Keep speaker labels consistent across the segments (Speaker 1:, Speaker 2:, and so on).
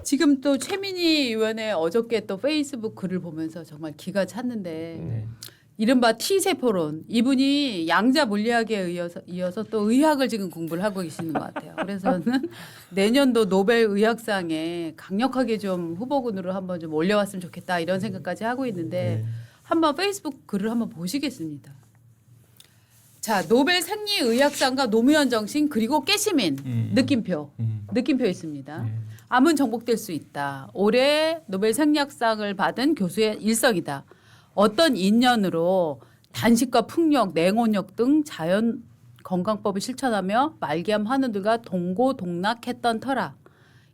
Speaker 1: 지금 또 최민희 의원의 어저께 또 페이스북 글을 보면서 정말 기가 찼는데 이른바 T세포론 이분이 양자 물리학에 이어서 또 의학을 지금 공부를 하고 계시는 것 같아요. 그래서는 내년도 노벨 의학상에 강력하게 좀 후보군으로 한번 좀 올려왔으면 좋겠다 이런 생각까지 하고 있는데 한번 페이스북 글을 한번 보시겠습니다. 자, 노벨 생리의학상과 노무현 정신 그리고 깨시민 느낌표 있습니다. 암은 정복될 수 있다. 올해 노벨 생리학상을 받은 교수의 일석이다. 어떤 인연으로 단식과 풍력, 냉온역 등 자연 건강법을 실천하며 말기암 환우들과 동고동락했던 터라.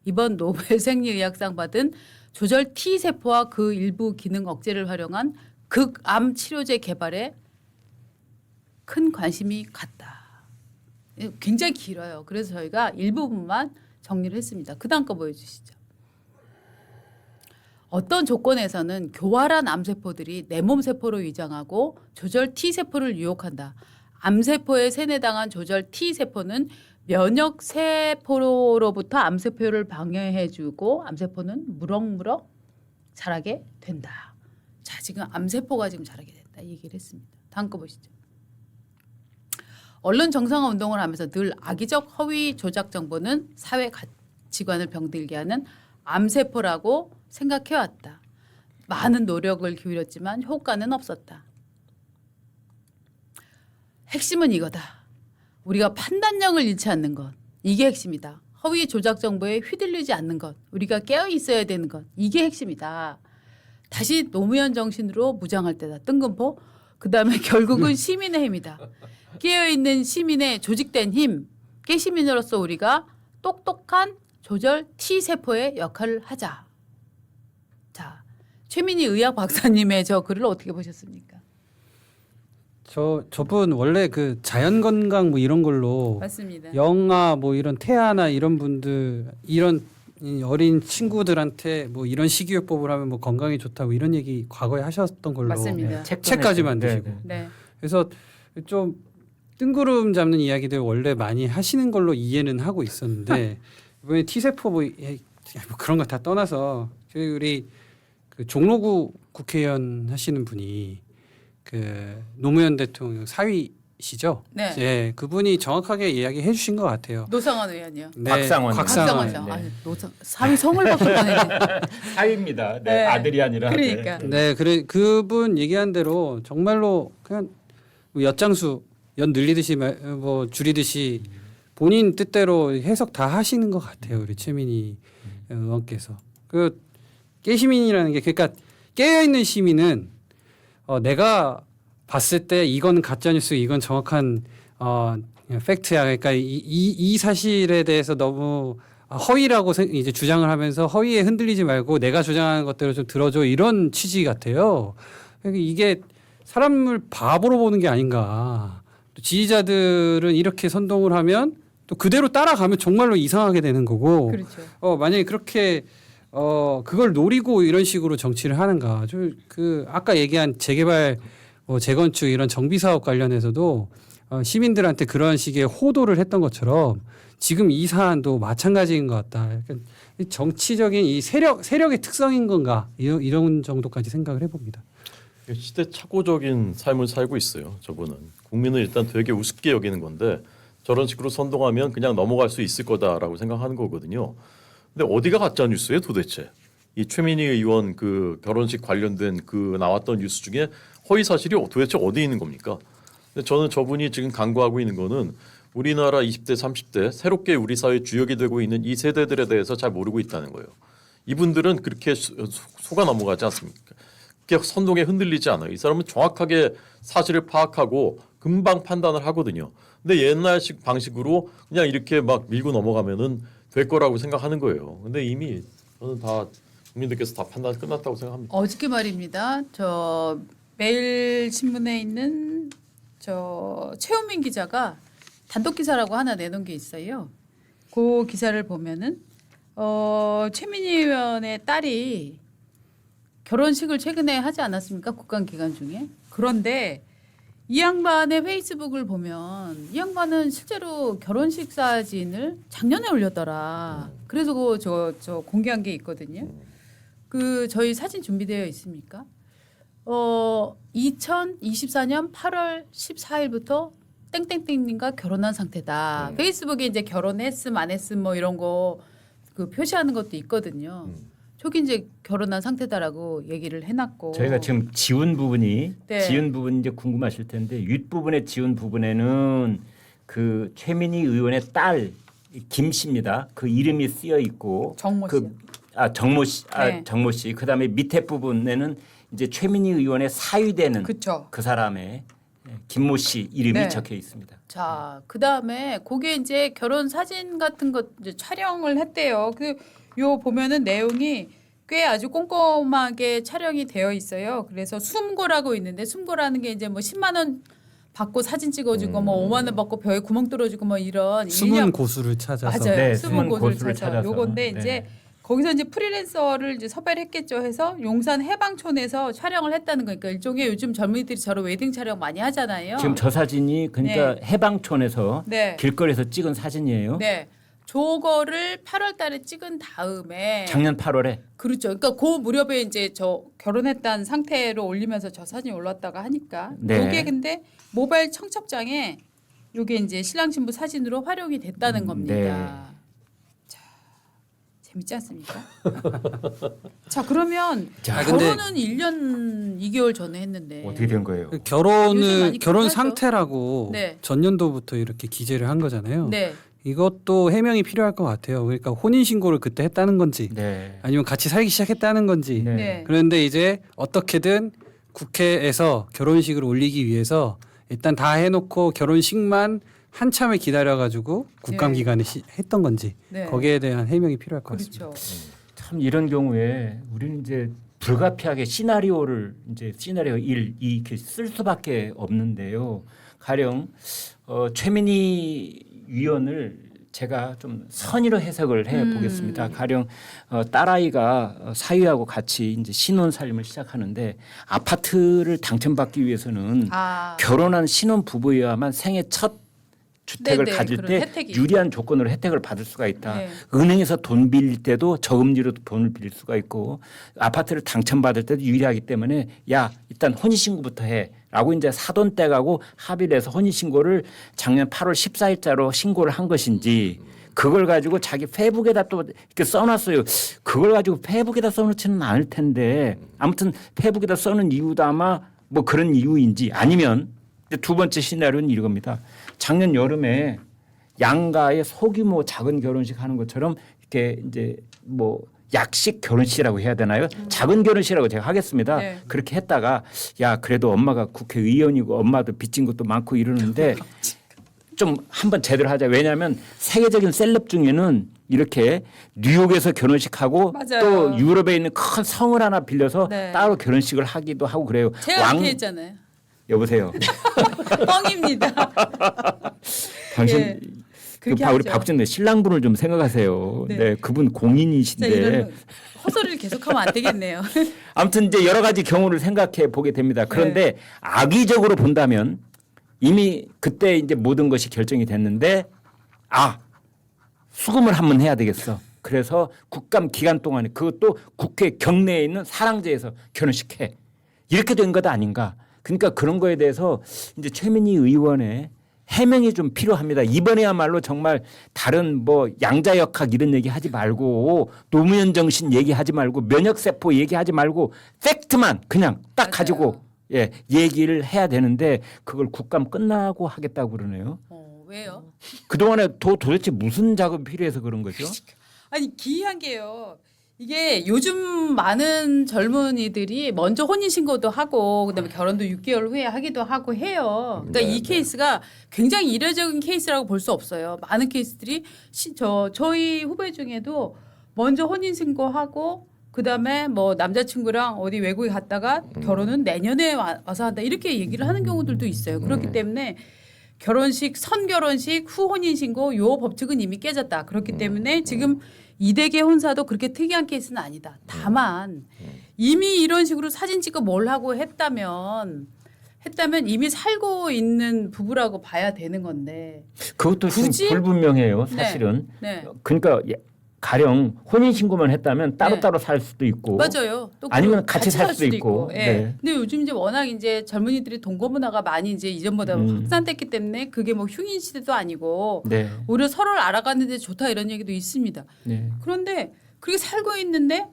Speaker 1: 이번 노벨 생리의학상 받은 조절 T세포와 그 일부 기능 억제를 활용한 극암 치료제 개발에 큰 관심이 갔다. 굉장히 길어요. 그래서 저희가 일부분만 정리를 했습니다. 그 다음 거 보여주시죠. 어떤 조건에서는 교활한 암세포들이 내 몸 세포로 위장하고 조절 T세포를 유혹한다. 암세포에 세뇌당한 조절 T세포는 면역 세포로부터 암세포를 방해해주고 암세포는 무럭무럭 자라게 된다. 자, 지금 암세포가 지금 자라게 된다. 이 얘기를 했습니다. 다음 거 보시죠. 언론 정상화 운동을 하면서 늘 악의적 허위 조작 정보는 사회 가치관을 병들게 하는 암세포라고 생각해왔다. 많은 노력을 기울였지만 효과는 없었다. 핵심은 이거다. 우리가 판단력을 잃지 않는 것. 이게 핵심이다. 허위 조작 정보에 휘둘리지 않는 것. 우리가 깨어 있어야 되는 것. 이게 핵심이다. 다시 노무현 정신으로 무장할 때다. 뜬금포. 그다음에 결국은 시민의 힘이다. 깨어있는 시민의 조직된 힘. 깨시민으로서 우리가 똑똑한 조절 T세포의 역할을 하자. 자, 최민희 의학 박사님의 저 글을 어떻게 보셨습니까?
Speaker 2: 저분 원래 그 자연 건강 뭐 이런 걸로
Speaker 1: 맞습니다.
Speaker 2: 영아 뭐 이런 태아나 이런 분들 이런 이 어린 친구들한테 뭐 이런 식이요법을 하면 뭐 건강에 좋다고 이런 얘기 과거에 하셨던 걸로
Speaker 1: 맞습니다.
Speaker 2: 책까지 만드시고
Speaker 1: 네.
Speaker 2: 그래서 좀 뜬구름 잡는 이야기들 원래 많이 하시는 걸로 이해는 하고 있었는데 이번에 T세포 뭐 그런 거 다 떠나서 저희 우리 그 종로구 국회의원 하시는 분이 그 노무현 대통령 사위시죠?
Speaker 1: 네.
Speaker 2: 예, 그분이 정확하게 이야기해 주신 것 같아요.
Speaker 1: 노상원 의원이요.
Speaker 2: 네,
Speaker 3: 곽상원.
Speaker 1: 박상원이죠.
Speaker 3: 네.
Speaker 1: 아니, 사위 성을 바꿀 뻔했네.
Speaker 3: 사위입니다. 네,
Speaker 1: 네.
Speaker 3: 아들이 아니라.
Speaker 1: 그러니까.
Speaker 2: 네, 그래 그분 얘기한 대로 정말로 그냥 뭐 엿장수 연 늘리듯이 뭐 줄이듯이 본인 뜻대로 해석 다 하시는 것 같아요. 우리 최민희 의원께서 그 깨시민이라는 게 그러니까 깨어 있는 시민은 내가 봤을 때 이건 가짜 뉴스, 이건 정확한 팩트야. 그러니까 이 사실에 대해서 너무 허위라고 이제 주장을 하면서 허위에 흔들리지 말고 내가 주장하는 것대로 좀 들어줘 이런 취지 같아요. 그러니까 이게 사람을 바보로 보는 게 아닌가. 또 지지자들은 이렇게 선동을 하면 또 그대로 따라가면 정말로 이상하게 되는 거고.
Speaker 1: 그렇죠.
Speaker 2: 만약에 그렇게 그걸 노리고 이런 식으로 정치를 하는가. 그 아까 얘기한 재개발, 재건축 이런 정비 사업 관련해서도 시민들한테 그런 식의 호도를 했던 것처럼 지금 이 사안도 마찬가지인 것 같다. 약간 정치적인 이 세력의 특성인 건가 이런 정도까지 생각을 해봅니다.
Speaker 4: 시대착오적인 삶을 살고 있어요. 저분은 국민을 일단 되게 우습게 여기는 건데 저런 식으로 선동하면 그냥 넘어갈 수 있을 거다라고 생각하는 거거든요. 근데 어디가 가짜 뉴스예요, 도대체? 이 최민희 의원 그 결혼식 관련된 그 나왔던 뉴스 중에 허위 사실이 도대체 어디 있는 겁니까? 근데 저는 저분이 지금 강구하고 있는 거는 우리나라 20대, 30대 새롭게 우리 사회 주역이 되고 있는 이 세대들에 대해서 잘 모르고 있다는 거예요. 이분들은 그렇게 속아 넘어가지 않습니까? 그렇게 선동에 흔들리지 않아요. 이 사람은 정확하게 사실을 파악하고 금방 판단을 하거든요. 근데 옛날식 방식으로 그냥 이렇게 막 밀고 넘어가면은 될 거라고 생각하는 거예요. 근데 이미 저는 다 국민들께서 다 판단 끝났다고 생각합니다.
Speaker 1: 어저께 말입니다. 저 매일 신문에 있는 저 최우민 기자가 단독 기사라고 하나 내놓은 게 있어요. 그 기사를 보면은 최민희 의원의 딸이 결혼식을 최근에 하지 않았습니까? 국감 기간 중에. 그런데 이 양반의 페이스북을 보면 이 양반은 실제로 결혼식 사진을 작년에 올렸더라. 그래서 저 공개한 게 있거든요. 그 저희 사진 준비되어 있습니까? 2024년 8월 14일부터 땡땡땡님과 결혼한 상태다. 페이스북에 이제 결혼했음 안 했음 뭐 이런 거 그 표시하는 것도 있거든요. 저기 이제 결혼한 상태다라고 얘기를 해놨고
Speaker 3: 저희가 지금 지운 부분이
Speaker 1: 네.
Speaker 3: 지운 부분 이제 궁금하실 텐데 윗 부분에 지운 부분에는 그 최민희 의원의 딸 김 씨입니다. 그 이름이 쓰여 있고
Speaker 1: 정모 씨.
Speaker 3: 정모 씨,
Speaker 1: 네.
Speaker 3: 정모 씨. 그다음에 밑에 부분에는 이제 최민희 의원의 사위되는
Speaker 1: 그쵸.
Speaker 3: 그 사람의 김모 씨 이름이
Speaker 1: 네.
Speaker 3: 적혀 있습니다.
Speaker 1: 자, 그다음에 그게 이제 결혼 사진 같은 것 이제 촬영을 했대요. 요 보면은 내용이 꽤 아주 꼼꼼하게 촬영이 되어 있어요. 그래서 숨고라고 있는데 숨고라는 게 이제 뭐 10만 원 받고 사진 찍어주고 뭐 5만 원 받고 벼에 구멍 뚫어주고 뭐 이런
Speaker 2: 숨은
Speaker 1: 일련-
Speaker 2: 고수를 찾아서
Speaker 1: 맞아요.
Speaker 3: 네,
Speaker 1: 숨은
Speaker 3: 숨은
Speaker 1: 곳을
Speaker 3: 고수를
Speaker 1: 찾아.
Speaker 3: 찾아서.
Speaker 1: 요건데
Speaker 3: 네.
Speaker 1: 이제 거기서 이제 프리랜서를 이제 섭외를 했겠죠. 해서 용산 해방촌에서 촬영을 했다는 거니까 일종의 요즘 젊은이들이 저런 웨딩 촬영 많이 하잖아요.
Speaker 3: 지금 저 사진이 그러니까 해방촌에서
Speaker 1: 네.
Speaker 3: 길거리에서 찍은 사진이에요.
Speaker 1: 네. 저거를 8월 달에 찍은 다음에
Speaker 3: 작년 8월에
Speaker 1: 그렇죠. 그러니까 그 무렵에 이제 저 결혼했다는 상태로 올리면서 저 사진이 올랐다가 하니까
Speaker 3: 네.
Speaker 1: 요게 근데 모바일 청첩장에 요게 이제 신랑 신부 사진으로 활용이 됐다는 겁니다.
Speaker 3: 네.
Speaker 1: 자, 재밌지 않습니까? 자, 그러면
Speaker 3: 자,
Speaker 2: 근데-
Speaker 1: 결혼은 1년 2개월 전에 했는데
Speaker 3: 어떻게 된 거예요?
Speaker 1: 요즘
Speaker 2: 결혼을
Speaker 1: 많이
Speaker 2: 결혼
Speaker 1: 결혼하죠.
Speaker 2: 상태라고
Speaker 1: 네.
Speaker 2: 전년도부터 이렇게 기재를 한 거잖아요.
Speaker 1: 네.
Speaker 2: 이것도 해명이 필요할 것 같아요. 그러니까 혼인 신고를 그때 했다는 건지
Speaker 3: 네.
Speaker 2: 아니면 같이 살기 시작했다는 건지.
Speaker 3: 네.
Speaker 1: 네.
Speaker 2: 그런데 이제 어떻게든 국회에서 결혼식을 올리기 위해서 일단 다 해놓고 결혼식만 한참을 기다려가지고 국감
Speaker 1: 네.
Speaker 2: 기간에 했던 건지
Speaker 1: 네.
Speaker 2: 거기에 대한 해명이 필요할 것 같습니다.
Speaker 1: 그렇죠.
Speaker 3: 참 이런 경우에 우리는 이제 불가피하게 시나리오를 이제 시나리오 1, 2 이렇게 쓸 수밖에 없는데요. 가령 최민희 위원을 제가 좀 선의로 해석을 해 보겠습니다. 가령 딸아이가 사위하고 같이 이제 신혼 삶을 시작하는데 아파트를 당첨받기 위해서는
Speaker 1: 아,
Speaker 3: 결혼한 신혼 부부여야만 생애 첫 주택을
Speaker 1: 네네,
Speaker 3: 가질
Speaker 1: 그런
Speaker 3: 때
Speaker 1: 혜택이
Speaker 3: 유리한 조건으로 혜택을 받을 수가 있다.
Speaker 1: 네.
Speaker 3: 은행에서 돈 빌릴 때도 저금리로 돈을 빌릴 수가 있고 아파트를 당첨받을 때도 유리하기 때문에 야 일단 혼인신고부터 해라고 이제 사돈 떼가고 합의를 해서 혼인신고를 작년 8월 14일자로 신고를 한 것인지 그걸 가지고 자기 페이북에다 또 이렇게 써놨어요. 그걸 가지고 페이북에다 써놓지는 않을 텐데 아무튼 페이북에다 써는 이유도 아마 뭐 그런 이유인지 아니면 두 번째 시나리오는 이겁니다. 작년 여름에 양가의 소규모 작은 결혼식 하는 것처럼 이렇게 이제 뭐 약식 결혼식이라고 해야 되나요? 작은 결혼식이라고 제가 하겠습니다.
Speaker 1: 네.
Speaker 3: 그렇게 했다가 야 그래도 엄마가 국회의원이고 엄마도 빚진 것도 많고 이러는데 좀 한번 제대로 하자. 왜냐하면 세계적인 셀럽 중에는 이렇게 뉴욕에서 결혼식하고
Speaker 1: 맞아요.
Speaker 3: 또 유럽에 있는 큰 성을 하나 빌려서
Speaker 1: 네.
Speaker 3: 따로 결혼식을 하기도 하고 그래요.
Speaker 1: 제가 그렇게 했잖아요.
Speaker 3: 여보세요.
Speaker 1: 뻥입니다.
Speaker 3: 당신
Speaker 1: 예, 그렇게
Speaker 3: 우리
Speaker 1: 하죠.
Speaker 3: 박준네 신랑분을 좀 생각하세요.
Speaker 1: 네.
Speaker 3: 네, 그분
Speaker 1: 진짜
Speaker 3: 공인이신데
Speaker 1: 이런 헛소리를 계속하면 안 되겠네요.
Speaker 3: 아무튼 이제 여러 가지 경우를 생각해 보게 됩니다. 그런데
Speaker 1: 네.
Speaker 3: 악의적으로 본다면 이미 그때 이제 모든 것이 결정이 됐는데 수금을 한번 해야 되겠어. 그래서 국감 기간 동안에 그것도 국회 경내에 있는 사랑제에서 결혼식해. 이렇게 된 것 아닌가. 그러니까 그런 거에 대해서 이제 최민희 의원의 해명이 좀 필요합니다. 이번에야말로 정말 다른 뭐 양자역학 이런 얘기 하지 말고 노무현 정신 얘기하지 말고 면역세포 얘기하지 말고 팩트만 그냥 딱
Speaker 1: 맞아요.
Speaker 3: 가지고 얘기를 해야 되는데 그걸 국감 끝나고 하겠다고 그러네요.
Speaker 1: 왜요?
Speaker 3: 그동안에 도대체 무슨 작업이 필요해서 그런 거죠?
Speaker 1: 아니 기이한 게요. 이게 요즘 많은 젊은이들이 먼저 혼인 신고도 하고 그다음에 결혼도 6개월 후에 하기도 하고 해요. 그러니까 이 케이스가 굉장히 이례적인 케이스라고 볼 수 없어요. 많은 케이스들이 저희 후배 중에도 먼저 혼인 신고하고 그다음에 뭐 남자친구랑 어디 외국에 갔다가 결혼은 내년에 와서 한다 이렇게 얘기를 하는 경우들도 있어요. 그렇기 때문에 결혼식 선결혼식 후 혼인 신고 요 법칙은 이미 깨졌다. 그렇기 때문에 지금 이대계 혼사도 그렇게 특이한 케이스는 아니다. 다만 이미 이런 식으로 사진 찍어 뭘 하고 했다면 했다면 이미 살고 있는 부부라고 봐야 되는 건데.
Speaker 3: 그것도 좀
Speaker 1: 굳이?
Speaker 3: 불분명해요. 사실은.
Speaker 1: 네.
Speaker 3: 그러니까 가령 혼인 신고만 했다면 따로따로 살 수도 있고.
Speaker 1: 맞아요. 또
Speaker 3: 아니면 같이 살 수도 있고.
Speaker 1: 예.
Speaker 3: 네.
Speaker 1: 근데 요즘 이제 워낙 이제 젊은이들이 동거 문화가 많이 이제 이전보다 확산됐기 때문에 그게 뭐 흉인 시대도 아니고
Speaker 3: 네.
Speaker 1: 오히려 서로를 알아가는데 좋다 이런 얘기도 있습니다.
Speaker 3: 네.
Speaker 1: 그런데 그렇게 살고 있는데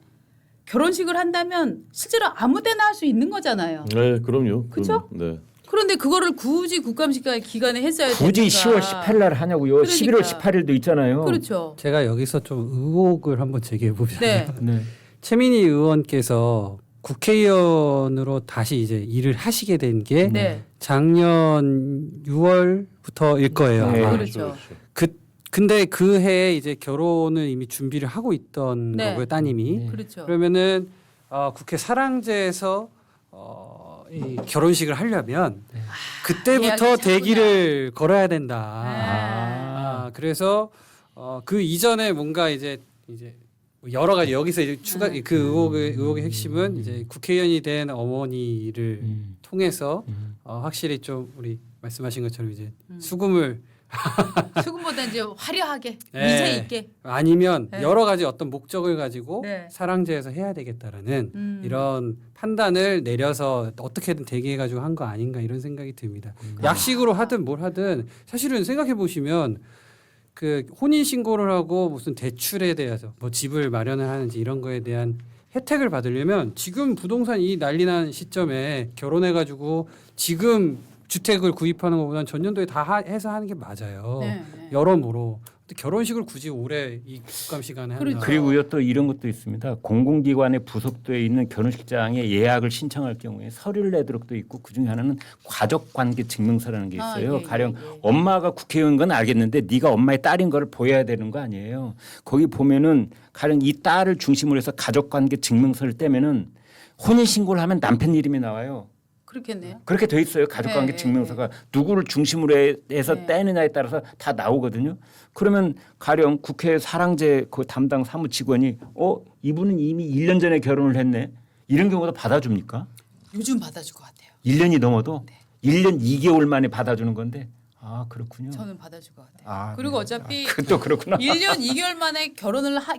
Speaker 1: 결혼식을 한다면 실제로 아무데나 할 수 있는 거잖아요.
Speaker 4: 네, 그럼요.
Speaker 1: 그죠?
Speaker 4: 네.
Speaker 1: 그런데 그거를 굳이 국감식 기간에 했어야 되니까.
Speaker 3: 굳이 10월 18일 날 하냐고요.
Speaker 1: 그러니까.
Speaker 3: 11월 18일도 있잖아요.
Speaker 1: 그렇죠.
Speaker 2: 제가 여기서 좀 의혹을 한번 제기해 보자면
Speaker 1: 네.
Speaker 3: 네.
Speaker 2: 최민희 의원께서 국회의원으로 다시 이제 일을 하시게 된 게
Speaker 1: 네.
Speaker 2: 작년 6월부터일 거예요.
Speaker 3: 네.
Speaker 2: 아마.
Speaker 1: 그렇죠.
Speaker 2: 근데 그 해에 이제 결혼을 이미 준비를 하고 있던
Speaker 1: 네.
Speaker 2: 거고요, 따님이.
Speaker 3: 네.
Speaker 1: 그렇죠.
Speaker 2: 그러면은 국회 사랑제에서 이 결혼식을 하려면 그때부터
Speaker 1: 예약이
Speaker 2: 대기를 걸어야 된다.
Speaker 1: 아.
Speaker 2: 그래서 그 이전에 뭔가 이제 뭐 여러 가지 여기서 이제 추가 그 의혹의 핵심은 이제 국회의원이 된 어머니를 통해서 확실히 좀 우리 말씀하신 것처럼 이제 수금을
Speaker 1: 수금보다 이제 화려하게
Speaker 2: 네.
Speaker 1: 미세 있게.
Speaker 2: 아니면
Speaker 1: 네.
Speaker 2: 여러 가지 어떤 목적을 가지고
Speaker 1: 네.
Speaker 2: 사랑제에서 해야 되겠다라는
Speaker 1: 음.
Speaker 2: 이런 판단을 내려서 어떻게든 대기해가지고 한 거 아닌가 이런 생각이 듭니다. 약식으로 하든 뭘 하든 사실은 생각해 보시면 그 혼인 신고를 하고 무슨 대출에 대해서 뭐 집을 마련을 하는지 이런 거에 대한 혜택을 받으려면 지금 부동산 이 난리난 시점에 결혼해가지고 지금 주택을 구입하는 것보다는 전년도에 다 해서 하는 게 맞아요.
Speaker 1: 네, 네.
Speaker 2: 여러모로. 근데 결혼식을 굳이 올해 이 국감 시간에 한다.
Speaker 1: 그렇죠.
Speaker 3: 그리고요 또 이런 것도 있습니다. 공공기관에 부속되어 있는 결혼식장에 예약을 신청할 경우에 서류를 내도록 돼 있고 그중에 하나는 가족관계 증명서라는 게 있어요.
Speaker 1: 예,
Speaker 3: 가령
Speaker 1: 예.
Speaker 3: 엄마가 국회의원 건 알겠는데 네가 엄마의 딸인 걸 보여야 되는 거 아니에요. 거기 보면은 가령 이 딸을 중심으로 해서 가족관계 증명서를 떼면은 혼인 신고를 하면 남편 이름이 나와요.
Speaker 1: 그렇겠네요.
Speaker 3: 그렇게 돼 있어요. 가족관계
Speaker 1: 네,
Speaker 3: 증명서가 누구를 중심으로 해서
Speaker 1: 네.
Speaker 3: 떼느냐에 따라서 다 나오거든요. 그러면 가령 국회 사랑제 그 담당 사무직원이 이분은 이미 1년 전에 결혼을 했네. 이런 경우도 받아줍니까?
Speaker 1: 요즘 받아줄 것 같아요.
Speaker 3: 1년이 넘어도 1년 2개월 만에 받아주는 건데 그렇군요.
Speaker 1: 저는 받아줄 것 같아요. 그리고
Speaker 3: 네.
Speaker 1: 어차피
Speaker 3: 또 그렇구나.
Speaker 1: 1년 2개월 만에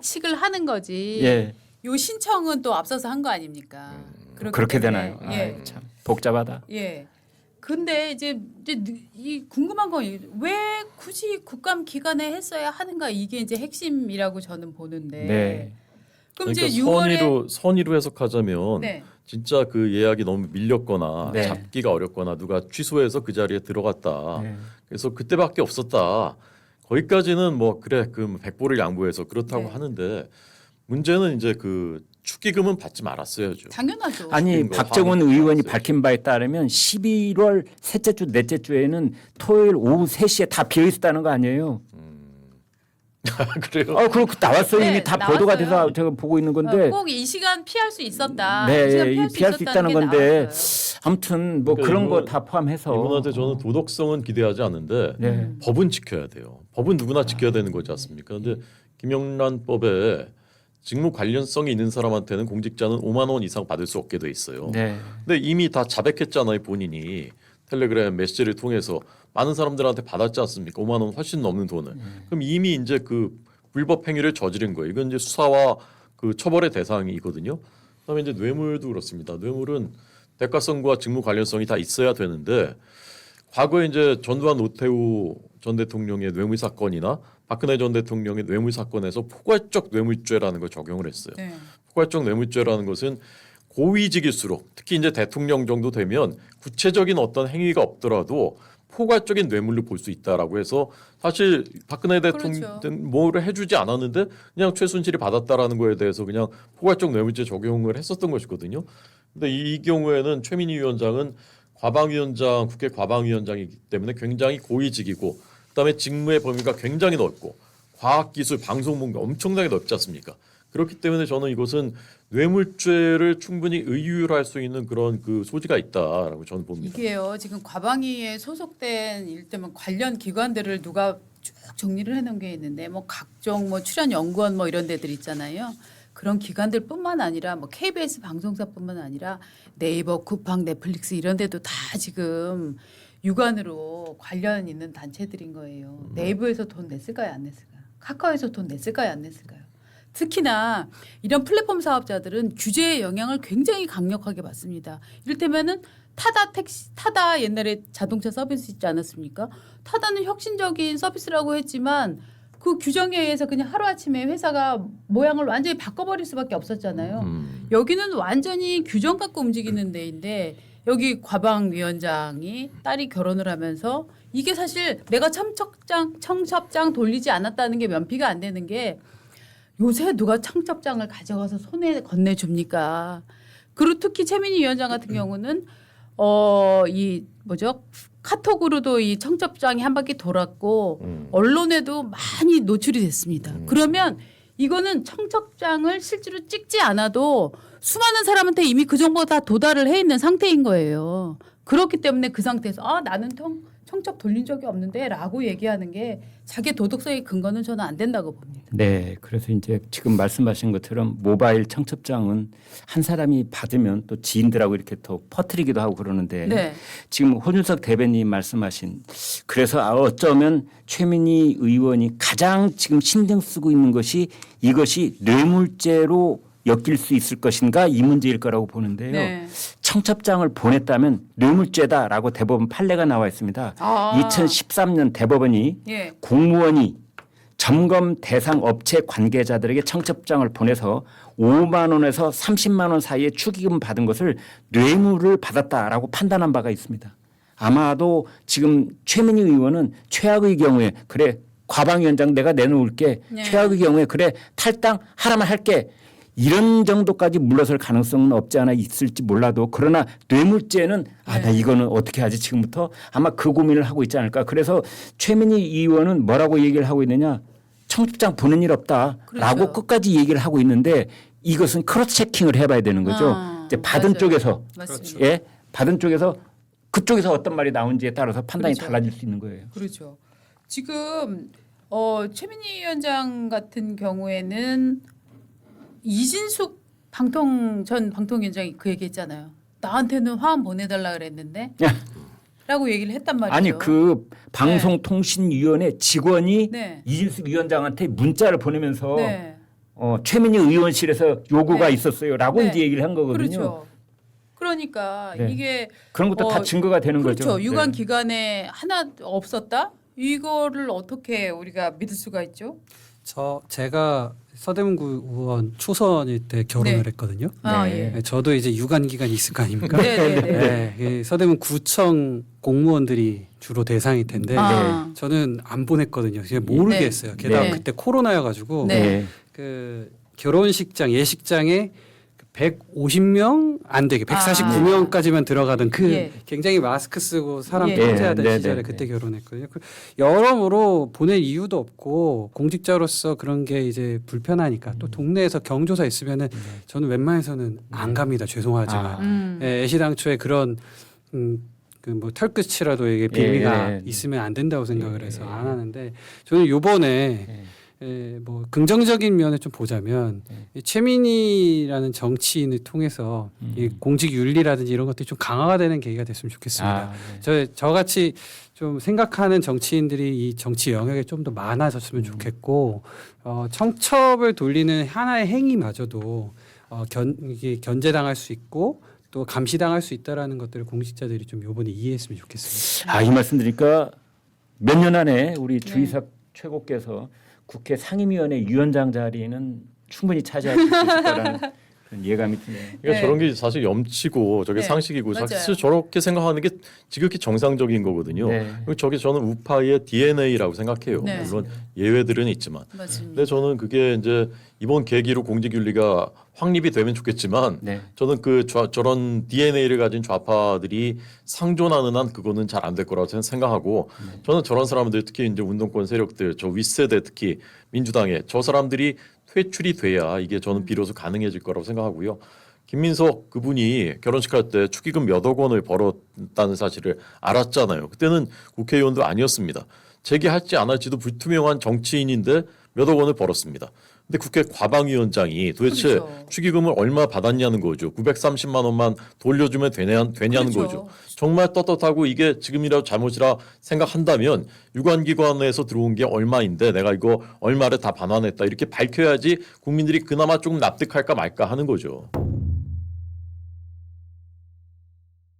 Speaker 1: 식을 하는 거지.
Speaker 3: 예.
Speaker 1: 요 신청은 또 앞서서 한 거 아닙니까? 그렇기
Speaker 3: 그렇게
Speaker 1: 때문에,
Speaker 3: 되나요?
Speaker 1: 예.
Speaker 3: 참 복잡하다.
Speaker 1: 예. 근데 이제 이 궁금한 건 왜 굳이 국감 기간에 했어야 하는가 이게 이제 핵심이라고 저는 보는데.
Speaker 3: 네.
Speaker 1: 그럼
Speaker 4: 그러니까
Speaker 1: 이제 6월에
Speaker 4: 선의로 해석하자면
Speaker 1: 네.
Speaker 4: 진짜 그 예약이 너무 밀렸거나
Speaker 3: 네.
Speaker 4: 잡기가 어렵거나 누가 취소해서 그 자리에 들어갔다.
Speaker 3: 네.
Speaker 4: 그래서 그때밖에 없었다. 거기까지는 뭐 그래 그 백보를 양보해서 그렇다고
Speaker 1: 네.
Speaker 4: 하는데 문제는 이제 그 축의금은 받지 말았어야죠.
Speaker 1: 당연하죠.
Speaker 3: 아니
Speaker 4: 시킨 거
Speaker 3: 박정원
Speaker 4: 하는
Speaker 3: 의원이
Speaker 4: 거
Speaker 3: 밝힌 바에 따르면 11월 셋째 주 넷째 주에는 토요일 오후 3시에 다 비어 있었다는 거 아니에요?
Speaker 4: 그래요.
Speaker 3: 그리고 나왔어요.
Speaker 1: 네,
Speaker 3: 이미 다
Speaker 1: 나왔어요.
Speaker 3: 보도가 돼서 제가 보고 있는 건데.
Speaker 1: 꼭 이 시간 피할 수 있었다.
Speaker 3: 네,
Speaker 1: 이 시간
Speaker 3: 피할 수 있다는 건데
Speaker 1: 나왔어요.
Speaker 3: 아무튼 뭐
Speaker 4: 그러니까
Speaker 3: 그런 거
Speaker 4: 이분-
Speaker 3: 다 포함해서
Speaker 4: 이분한테 저는 도덕성은 기대하지 않는데
Speaker 3: 네.
Speaker 4: 법은 지켜야 돼요. 법은 누구나 지켜야 되는 거지 않습니까? 근데 김영란법에 직무 관련성이 있는 사람한테는 공직자는 5만 원 이상 받을 수 없게 돼 있어요.
Speaker 3: 네.
Speaker 4: 근데 이미 다 자백했잖아요, 본인이. 텔레그램 메시지를 통해서 많은 사람들한테 받았지 않습니까? 5만 원 훨씬 넘는 돈을. 그럼 이미 이제 그 불법 행위를 저지른 거예요. 이건 이제 수사와 그 처벌의 대상이거든요. 그다음에 이제 뇌물도 그렇습니다. 뇌물은 대가성과 직무 관련성이 다 있어야 되는데 과거에 이제 전두환 노태우 전 대통령의 뇌물 사건이나 박근혜 전 대통령의 뇌물 사건에서 포괄적 뇌물죄라는 걸 적용을 했어요.
Speaker 1: 네.
Speaker 4: 포괄적 뇌물죄라는 것은 고위직일수록 특히 이제 대통령 정도 되면 구체적인 어떤 행위가 없더라도 포괄적인 뇌물로 볼 수 있다라고 해서 사실 박근혜 대통령
Speaker 1: 그렇죠.
Speaker 4: 뭐를 해주지 않았는데 그냥 최순실이 받았다라는 거에 대해서 그냥 포괄적 뇌물죄 적용을 했었던 것이거든요. 근데 이 경우에는 최민희 위원장은 과방위원장, 국회 과방위원장이기 때문에 굉장히 고위직이고 그다음에 직무의 범위가 굉장히 넓고 과학기술, 방송문가 엄청나게 넓지 않습니까? 그렇기 때문에 저는 이것은 뇌물죄를 충분히 의율할 수 있는 그런 그 소지가 있다라고 저는 봅니다.
Speaker 1: 이게요. 지금 과방위에 소속된 일테면 관련 기관들을 누가 쭉 정리를 해놓은 게 있는데 뭐 각종 뭐 출연 연구원 뭐 이런 데들 있잖아요. 그런 기관들뿐만 아니라 뭐 KBS 방송사뿐만 아니라 네이버, 쿠팡, 넷플릭스 이런 데도 다 지금 유관으로 관련 있는 단체들인 거예요. 네이버에서 돈 냈을까요, 안 냈을까요? 카카오에서 돈 냈을까요, 안 냈을까요? 특히나 이런 플랫폼 사업자들은 규제의 영향을 굉장히 강력하게 받습니다. 이를테면은 타다 옛날에 자동차 서비스 있지 않았습니까? 타다는 혁신적인 서비스라고 했지만 그 규정에 의해서 그냥 하루아침에 회사가 모양을 완전히 바꿔버릴 수밖에 없었잖아요. 여기는 완전히 규정 갖고 움직이는 데인데 여기 과방위원장이 딸이 결혼을 하면서 이게 사실 내가 청첩장 돌리지 않았다는 게 면피가 안 되는 게 요새 누가 청첩장을 가져가서 손에 건네줍니까? 그리고 특히 최민희 위원장 같은 경우는 이 뭐죠? 카톡으로도 이 청첩장이 한 바퀴 돌았고 언론에도 많이 노출이 됐습니다. 그러면 이거는 청첩장을 실제로 찍지 않아도 수많은 사람한테 이미 그 정보가 다 도달을 해 있는 상태인 거예요. 그렇기 때문에 그 상태에서 나는 청첩 돌린 적이 없는데 라고 얘기하는 게 자기 도덕성의 근거는 저는 안 된다고 봅니다.
Speaker 3: 네, 그래서 이제 지금 말씀하신 것처럼 모바일 청첩장은 한 사람이 받으면 또 지인들하고 이렇게 더 퍼뜨리기도 하고 그러는데
Speaker 1: 네.
Speaker 3: 지금 혼윤석 대변인 말씀하신 그래서 어쩌면 최민희 의원이 가장 지금 신경 쓰고 있는 것이 이것이 뇌물죄로 엮일 수 있을 것인가 이 문제일 거라고 보는데요.
Speaker 1: 네.
Speaker 3: 청첩장을 보냈다면 뇌물죄다라고 대법원 판례가 나와 있습니다. 2013년 대법원이
Speaker 1: 예.
Speaker 3: 공무원이 점검 대상 업체 관계자들에게 청첩장을 보내서 5만 원에서 30만 원 사이에 축의금 받은 것을 뇌물을 받았다라고 판단한 바가 있습니다. 아마도 지금 최민희 의원은 최악의 경우에 그래 과방위원장 내가 내놓을게
Speaker 1: 네.
Speaker 3: 최악의 경우에 그래 탈당하라면 할게 이런 정도까지 물러설 가능성은 없지 않아 있을지 몰라도 그러나 뇌물죄는 나 이거는 어떻게 하지 지금부터 아마 그 고민을 하고 있지 않을까. 그래서 최민희 의원은 뭐라고 얘기를 하고 있느냐. 청첩장 보낸 일 없다라고
Speaker 1: 그렇죠.
Speaker 3: 끝까지 얘기를 하고 있는데 이것은 크로스 체킹을 해봐야 되는 거죠. 이제 받은
Speaker 1: 맞아요.
Speaker 3: 쪽에서
Speaker 1: 맞습니다.
Speaker 3: 예, 받은 쪽에서 그쪽에서 어떤 말이 나온지에 따라서 판단이
Speaker 1: 그렇죠.
Speaker 3: 달라질 수 있는 거예요.
Speaker 1: 그렇죠. 지금 최민희 위원장 같은 경우에는 이진숙 전 방통위원장이 그 얘기했잖아요. 나한테는 화환 보내달라 그랬는데 라고 얘기를 했단 말이죠.
Speaker 3: 아니 그 방송통신위원회 직원이
Speaker 1: 네.
Speaker 3: 이진숙 위원장한테 문자를 보내면서
Speaker 1: 네.
Speaker 3: 최민희 의원실에서 요구가
Speaker 1: 네.
Speaker 3: 있었어요라고
Speaker 1: 네.
Speaker 3: 이제 얘기를 한 거거든요.
Speaker 1: 그렇죠. 그러니까
Speaker 3: 네.
Speaker 1: 이게
Speaker 3: 그런 것도 다 증거가 되는
Speaker 1: 그렇죠.
Speaker 3: 거죠.
Speaker 1: 유관
Speaker 3: 네.
Speaker 1: 기관에 하나 없었다? 이거를 어떻게 우리가 믿을 수가 있죠?
Speaker 2: 제가 서대문구 의원 초선일 때 결혼을
Speaker 1: 네.
Speaker 2: 했거든요.
Speaker 1: 예.
Speaker 2: 네, 저도 이제 유관 기간이 있을 거 아닙니까?
Speaker 1: 네네네.
Speaker 2: 네, 이 서대문 구청 공무원들이 주로 대상일 텐데 저는 안 보냈거든요. 그냥 모르겠어요. 게다가
Speaker 1: 네.
Speaker 2: 그때 코로나여가지고
Speaker 1: 네.
Speaker 2: 그 결혼식장 예식장에 150명 안 되게 149명까지만 들어가던 그
Speaker 1: 예.
Speaker 2: 굉장히 마스크 쓰고 사람
Speaker 1: 예.
Speaker 2: 통제하던
Speaker 3: 네, 네,
Speaker 2: 시절에
Speaker 3: 네.
Speaker 2: 그때 결혼했거든요. 여러모로 보낼 이유도 없고 공직자로서 그런 게 이제 불편하니까 또 동네에서 경조사 있으면은 저는 웬만해서는 안 갑니다. 죄송하지만 애시당초에 그런 그 뭐 털끝이라도 이게 빌미가
Speaker 3: 예.
Speaker 2: 있으면 안 된다고 생각을 해서 안 하는데 저는 요번에 뭐 긍정적인 면을 좀 보자면 이 최민희라는 정치인을 통해서 이 공직 윤리라든지 이런 것들이 좀 강화가 되는 계기가 됐으면 좋겠습니다. 저같이 좀 생각하는 정치인들이 이 정치 영역에 좀 더 많아졌으면 좋겠고 청첩을 돌리는 하나의 행위마저도 이게 견제당할 수 있고 또 감시당할 수 있다라는 것들을 공직자들이 좀 이번에 이해했으면 좋겠습니다.
Speaker 3: 이 말씀 드리니까 몇 년 안에 우리 주희석 최고께서 국회 상임위원회 위원장 자리는 충분히 차지할 수 있을 거라는 그런 예감이 드네요.
Speaker 4: 그러니까
Speaker 1: 네.
Speaker 4: 저런 게 사실 염치고 저게
Speaker 1: 네.
Speaker 4: 상식이고
Speaker 1: 맞아요.
Speaker 4: 사실 저렇게 생각하는 게 지극히 정상적인 거거든요.
Speaker 3: 네.
Speaker 4: 그리고 저게 저는 우파의 DNA라고 생각해요.
Speaker 1: 네.
Speaker 4: 물론 예외들은 있지만.
Speaker 1: 맞습니다.
Speaker 4: 근데 저는 그게 이제 이번 계기로 공직윤리가 확립이 되면 좋겠지만
Speaker 3: 네.
Speaker 4: 저는 저런 DNA를 가진 좌파들이 상존하는 한 그거는 잘 안 될 거라고 생각하고 저는 저런 사람들 특히 이제 운동권 세력들 저 윗세대 특히 민주당에 저 사람들이 퇴출이 돼야 이게 저는 비로소 가능해질 거라고 생각하고요. 김민석 그분이 결혼식 할 때 축의금 몇억 원을 벌었다는 사실을 알았잖아요. 그때는 국회의원도 아니었습니다. 재기할지 안 할지도 불투명한 정치인인데 몇억 원을 벌었습니다. 근데 국회 과방위원장이 도대체
Speaker 1: 그렇죠.
Speaker 4: 축의금을 얼마 받았냐는 거죠. 930만 원만 돌려주면 되냐는
Speaker 1: 그렇죠.
Speaker 4: 거죠. 정말 떳떳하고 이게 지금이라도 잘못이라 생각한다면 유관기관에서 들어온 게 얼마인데 내가 이거 얼마를 다 반환했다 이렇게 밝혀야지 국민들이 그나마 조금 납득할까 말까 하는 거죠.